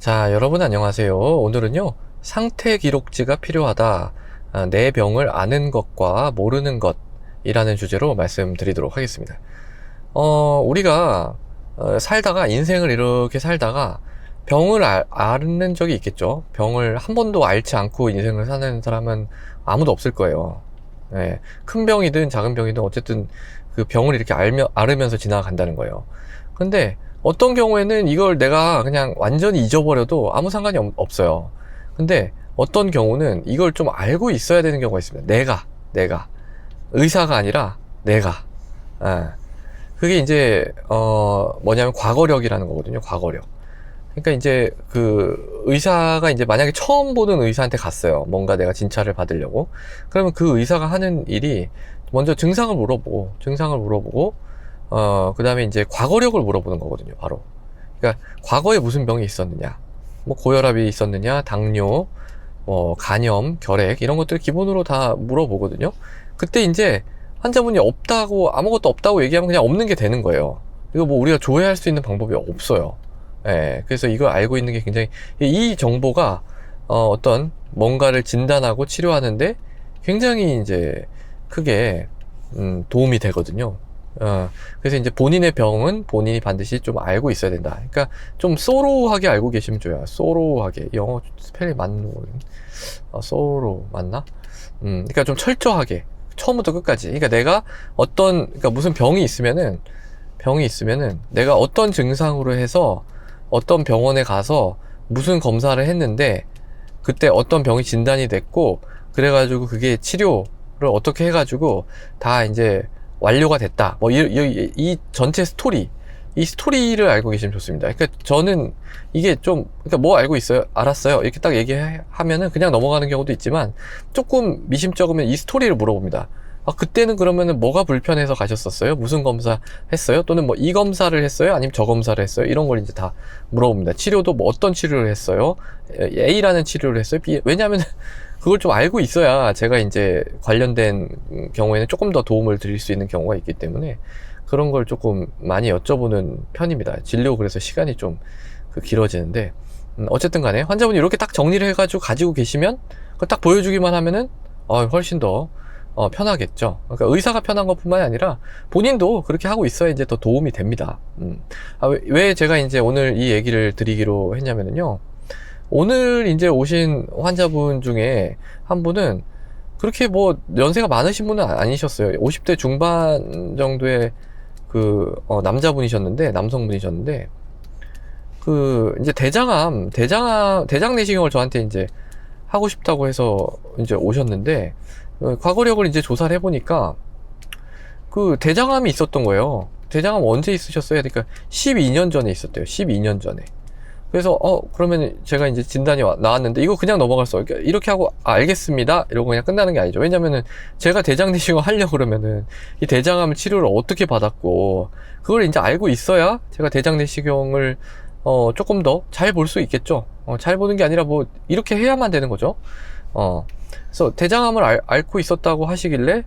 자, 여러분 안녕하세요. 오늘은요, 상태 기록지가 필요하다. 내 병을 아는 것과 모르는 것이라는 주제로 말씀드리도록 하겠습니다. 우리가 살다가, 인생을 이렇게 살다가 병을 앓는 적이 있겠죠. 병을 한 번도 앓지 않고 인생을 사는 사람은 아무도 없을 거예요. 예, 큰 병이든 작은 병이든 어쨌든 그 병을 이렇게 앓으면서 지나간다는 거예요. 근데 어떤 경우에는 이걸 내가 그냥 완전히 잊어버려도 아무 상관이 없어요. 근데 어떤 경우는 이걸 좀 알고 있어야 되는 경우가 있습니다. 내가 의사가 아니라 내가. 예. 그게 이제 뭐냐면 과거력이라는 거거든요. 과거력. 그러니까 이제 그 의사가 이제 만약에 처음 보는 의사한테 갔어요. 뭔가 내가 진찰을 받으려고. 그러면 그 의사가 하는 일이 먼저 증상을 물어보고 그 다음에 이제 과거력을 물어보는 거거든요, 바로. 그러니까, 과거에 무슨 병이 있었느냐, 뭐, 고혈압이 있었느냐, 당뇨, 간염, 결핵, 이런 것들 기본으로 다 물어보거든요. 그때 이제, 환자분이 아무것도 없다고 얘기하면 그냥 없는 게 되는 거예요. 이거 뭐 우리가 조회할 수 있는 방법이 없어요. 예, 그래서 이걸 알고 있는 게 굉장히, 이 정보가, 어떤 뭔가를 진단하고 치료하는데 굉장히 이제 크게, 도움이 되거든요. 그래서 이제 본인의 병은 본인이 반드시 좀 알고 있어야 된다. 그러니까 좀 소로하게 알고 계시면 좋아요. 소로하게. 영어 스펠링 맞는 거 소로 맞나? 그러니까 좀 철저하게 처음부터 끝까지. 그러니까 내가 그러니까 무슨 병이 있으면은 내가 어떤 증상으로 해서 어떤 병원에 가서 무슨 검사를 했는데 그때 어떤 병이 진단이 됐고 그래가지고 그게 치료를 어떻게 해가지고 다 이제 완료가 됐다. 뭐, 이 전체 이 스토리를 알고 계시면 좋습니다. 그러니까 저는 이게 그러니까 뭐 알았어요. 이렇게 딱 얘기하면은 그냥 넘어가는 경우도 있지만 조금 미심쩍으면 이 스토리를 물어봅니다. 그때는 그러면은 뭐가 불편해서 가셨었어요? 무슨 검사 했어요? 또는 뭐 이 검사를 했어요? 아니면 저 검사를 했어요? 이런 걸 이제 다 물어봅니다. 치료도 뭐 어떤 치료를 했어요? A라는 치료를 했어요? B, 왜냐하면 그걸 좀 알고 있어야 제가 이제 관련된 경우에는 조금 더 도움을 드릴 수 있는 경우가 있기 때문에 그런 걸 조금 많이 여쭤보는 편입니다. 진료 그래서 시간이 좀 길어지는데 어쨌든 간에 환자분이 이렇게 딱 정리를 해가지고 가지고 계시면 그걸 딱 보여주기만 하면은 훨씬 더 편하겠죠. 그러니까 의사가 편한 것뿐만이 아니라 본인도 그렇게 하고 있어야 이제 더 도움이 됩니다. 왜 제가 이제 오늘 이 얘기를 드리기로 했냐면요. 오늘 이제 오신 환자분 중에 한 분은 그렇게 뭐 연세가 많으신 분은 아니셨어요. 50대 중반 정도의 남성분이셨는데 이제 대장 내시경을 저한테 이제 하고 싶다고 해서 이제 오셨는데 과거력을 이제 조사를 해보니까 대장암이 있었던 거예요. 대장암 언제 있으셨어요? 그러니까 12년 전에 있었대요. 12년 전에. 그래서 그러면 제가 이제 진단이 나왔는데 이거 그냥 넘어갈 이렇게 하고 알겠습니다 이러고 그냥 끝나는 게 아니죠. 왜냐면은 제가 대장 내시경 하려고 그러면은 이 대장암 치료를 어떻게 받았고 그걸 이제 알고 있어야 제가 대장 내시경을 조금 더 잘 볼 수 있겠죠. 잘 보는 게 아니라 뭐 이렇게 해야만 되는 거죠. 그래서 대장암을 앓고 있었다고 하시길래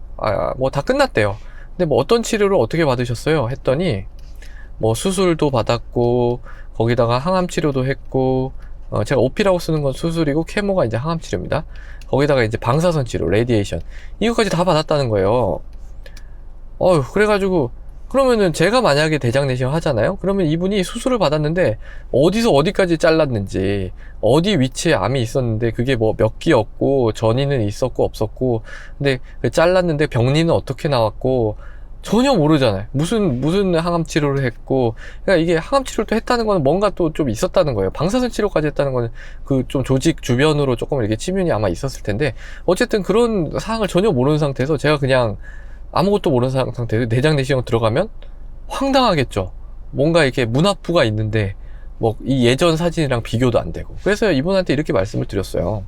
뭐 다 끝났대요. 근데 뭐 어떤 치료를 어떻게 받으셨어요? 했더니 뭐 수술도 받았고 거기다가 항암 치료도 했고 제가 오피라고 쓰는 건 수술이고 케모가 이제 항암 치료입니다. 거기다가 이제 방사선 치료, 레디에이션 이거까지 다 받았다는 거예요. 그래가지고 그러면은 제가 만약에 대장 내시경 하잖아요. 그러면 이분이 수술을 받았는데 어디서 어디까지 잘랐는지 어디 위치에 암이 있었는데 그게 뭐 몇 기였고 전이는 있었고 없었고 근데 잘랐는데 병리는 어떻게 나왔고 전혀 모르잖아요. 무슨 항암 치료를 했고. 그러니까 이게 항암 치료를 또 했다는 거는 뭔가 또 좀 있었다는 거예요. 방사선 치료까지 했다는 거는 좀 조직 주변으로 조금 이렇게 침윤이 아마 있었을 텐데 어쨌든 그런 사항을 전혀 모르는 상태에서 제가 그냥 아무것도 모르는 상태에서 내장 내시경 들어가면 황당하겠죠. 뭔가 이렇게 문화부가 있는데 뭐 이 예전 사진이랑 비교도 안 되고. 그래서 이분한테 이렇게 말씀을 드렸어요.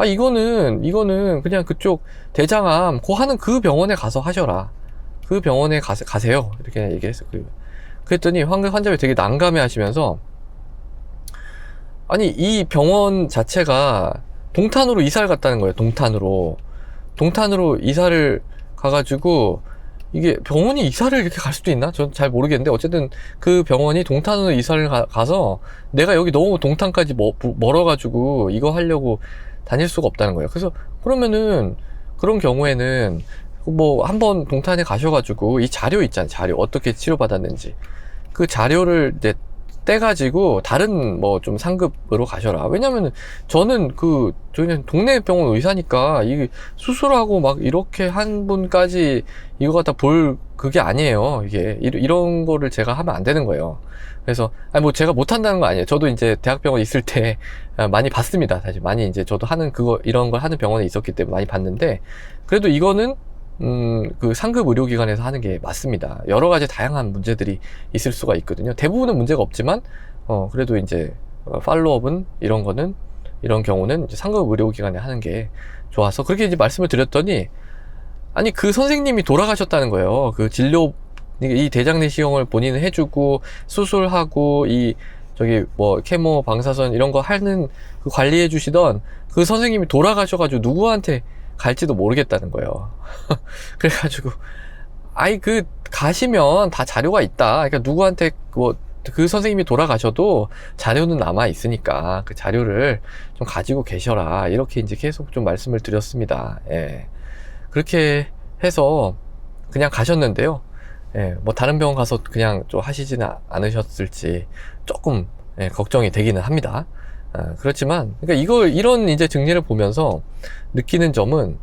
이거는 그냥 그쪽 대장암 하는 그 병원에 가서 하셔라. 그 병원에 가세요. 이렇게 얘기했어요. 그랬더니 환자분이 되게 난감해 하시면서 아니 이 병원 자체가 동탄으로 이사를 갔다는 거예요. 동탄으로 이사를 가가지고 이게 병원이 이사를 이렇게 갈 수도 있나? 전 잘 모르겠는데 어쨌든 그 병원이 동탄으로 이사를 가서 내가 여기 너무 동탄까지 멀어가지고 이거 하려고 다닐 수가 없다는 거예요. 그래서 그러면은 그런 경우에는 뭐 한번 동탄에 가셔가지고 이 자료 있잖아요. 자료 어떻게 치료받았는지 그 자료를 이제 떼가지고 다른 뭐 좀 상급으로 가셔라. 왜냐면은 저는 저희는 동네 병원 의사니까 이 수술하고 막 이렇게 한 분까지 이거 갖다 볼 그게 아니에요. 이게 이런 거를 제가 하면 안 되는 거예요. 그래서 아니 뭐 제가 못 한다는 거 아니에요. 저도 이제 대학병원 있을 때 많이 봤습니다. 사실 많이 이제 저도 하는 이런 걸 하는 병원에 있었기 때문에 많이 봤는데 그래도 이거는 그 상급 의료기관에서 하는 게 맞습니다. 여러 가지 다양한 문제들이 있을 수가 있거든요. 대부분은 문제가 없지만, 그래도 이제, 팔로업은 이런 경우는 이제 상급 의료기관에 하는 게 좋아서 그렇게 이제 말씀을 드렸더니, 아니, 그 선생님이 돌아가셨다는 거예요. 그 이 대장 내시경을 본인은 해주고, 수술하고, 케모, 방사선 이런 거 하는 그 관리해 주시던 그 선생님이 돌아가셔가지고 누구한테 갈지도 모르겠다는 거예요. 그래가지고 가시면 다 자료가 있다. 그러니까 누구한테 그 선생님이 돌아가셔도 자료는 남아 있으니까 그 자료를 좀 가지고 계셔라. 이렇게 이제 계속 좀 말씀을 드렸습니다. 예. 그렇게 해서 그냥 가셨는데요. 예. 뭐 다른 병원 가서 그냥 좀 하시지는 않으셨을지 조금 걱정이 되기는 합니다. 그렇지만 그러니까 이런 이제 증리를 보면서 느끼는 점은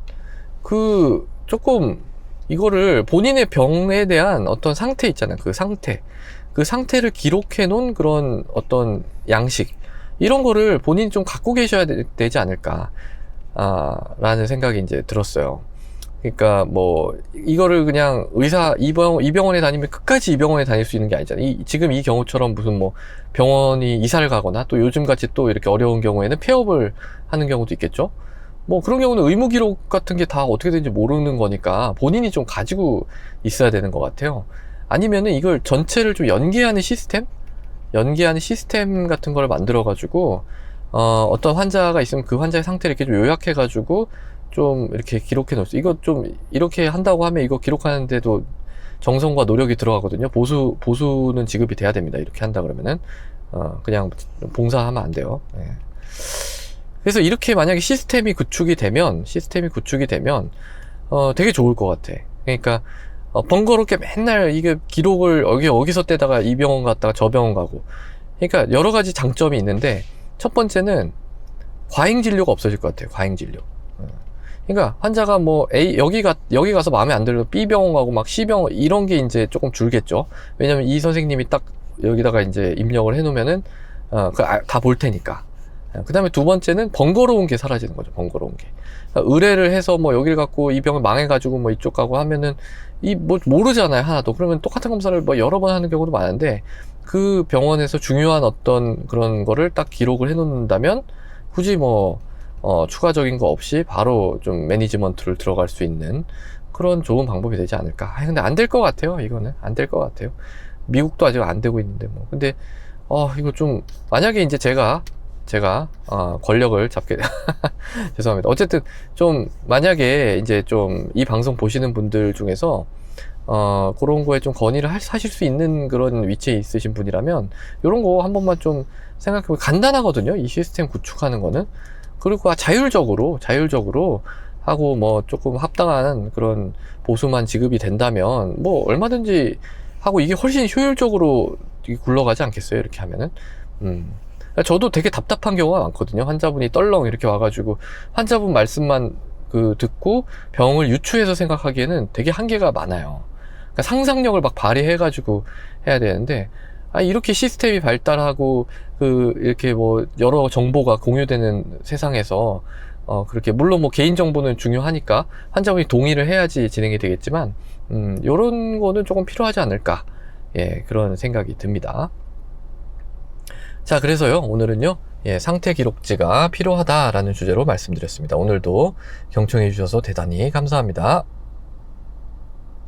조금 이거를 본인의 병에 대한 어떤 상태 있잖아요. 그 상태를 기록해 놓은 그런 어떤 양식 이런 거를 본인이 좀 갖고 계셔야 되지 않을까 라는 생각이 이제 들었어요. 그러니까 뭐 이거를 그냥 이 병원에 다니면 끝까지 이 병원에 다닐 수 있는 게 아니잖아요. 지금 이 경우처럼 무슨 뭐 병원이 이사를 가거나 또 요즘 같이 또 이렇게 어려운 경우에는 폐업을 하는 경우도 있겠죠. 뭐 그런 경우는 의무 기록 같은 게 다 어떻게 되는지 모르는 거니까 본인이 좀 가지고 있어야 되는 것 같아요. 아니면은 이걸 전체를 좀 연계하는 시스템 같은 걸 만들어 가지고 어떤 환자가 있으면 그 환자의 상태를 이렇게 좀 요약해 가지고 좀 이렇게 기록해 놓을 수, 이거 좀 이렇게 한다고 하면 이거 기록하는데도 정성과 노력이 들어가거든요. 보수는 지급이 돼야 됩니다. 이렇게 한다 그러면은 그냥 봉사하면 안 돼요. 네. 그래서 이렇게 만약에 시스템이 구축이 되면 되게 좋을 것 같아. 그러니까 번거롭게 맨날 이게 기록을 여기서 떼다가 이 병원 갔다가 저 병원 가고, 그러니까 여러 가지 장점이 있는데 첫 번째는 과잉 진료가 없어질 것 같아요. 과잉 진료. 그러니까 환자가 뭐 여기 가서 마음에 안 들어도 B 병원 가고 막 C 병원 이런 게 이제 조금 줄겠죠. 왜냐면 이 선생님이 딱 여기다가 이제 입력을 해 놓으면은 다 볼 테니까. 그 다음에 두 번째는 번거로운 게 사라지는 거죠. 번거로운 게. 그러니까 의뢰를 해서 뭐 여기를 갖고 이 병을 망해가지고 뭐 이쪽 가고 하면은 모르잖아요. 하나도. 그러면 똑같은 검사를 뭐 여러 번 하는 경우도 많은데 그 병원에서 중요한 어떤 그런 거를 딱 기록을 해 놓는다면 굳이 추가적인 거 없이 바로 좀 매니지먼트를 들어갈 수 있는 그런 좋은 방법이 되지 않을까. 근데 안 될 것 같아요. 이거는 안 될 것 같아요. 미국도 아직 안 되고 있는데 뭐. 근데 이거 좀 만약에 이제 제가 권력을 잡게 죄송합니다. 어쨌든 좀 만약에 이제 좀 이 방송 보시는 분들 중에서 그런 거에 좀 건의를 하실 수 있는 그런 위치에 있으신 분이라면 이런 거 한 번만 좀 생각해보면 간단하거든요. 이 시스템 구축하는 거는. 그리고 자율적으로 하고 뭐 조금 합당한 그런 보수만 지급이 된다면 뭐 얼마든지 하고 이게 훨씬 효율적으로 굴러가지 않겠어요? 이렇게 하면은. 저도 되게 답답한 경우가 많거든요. 환자분이 떨렁 이렇게 와가지고 환자분 말씀만 듣고 병을 유추해서 생각하기에는 되게 한계가 많아요. 그러니까 상상력을 막 발휘해가지고 해야 되는데 이렇게 시스템이 발달하고 이렇게 뭐 여러 정보가 공유되는 세상에서 그렇게 물론 뭐 개인 정보는 중요하니까 환자분이 동의를 해야지 진행이 되겠지만 요런 거는 조금 필요하지 않을까, 그런 생각이 듭니다. 자, 그래서요 오늘은요 상태 기록지가 필요하다라는 주제로 말씀드렸습니다. 오늘도 경청해 주셔서 대단히 감사합니다.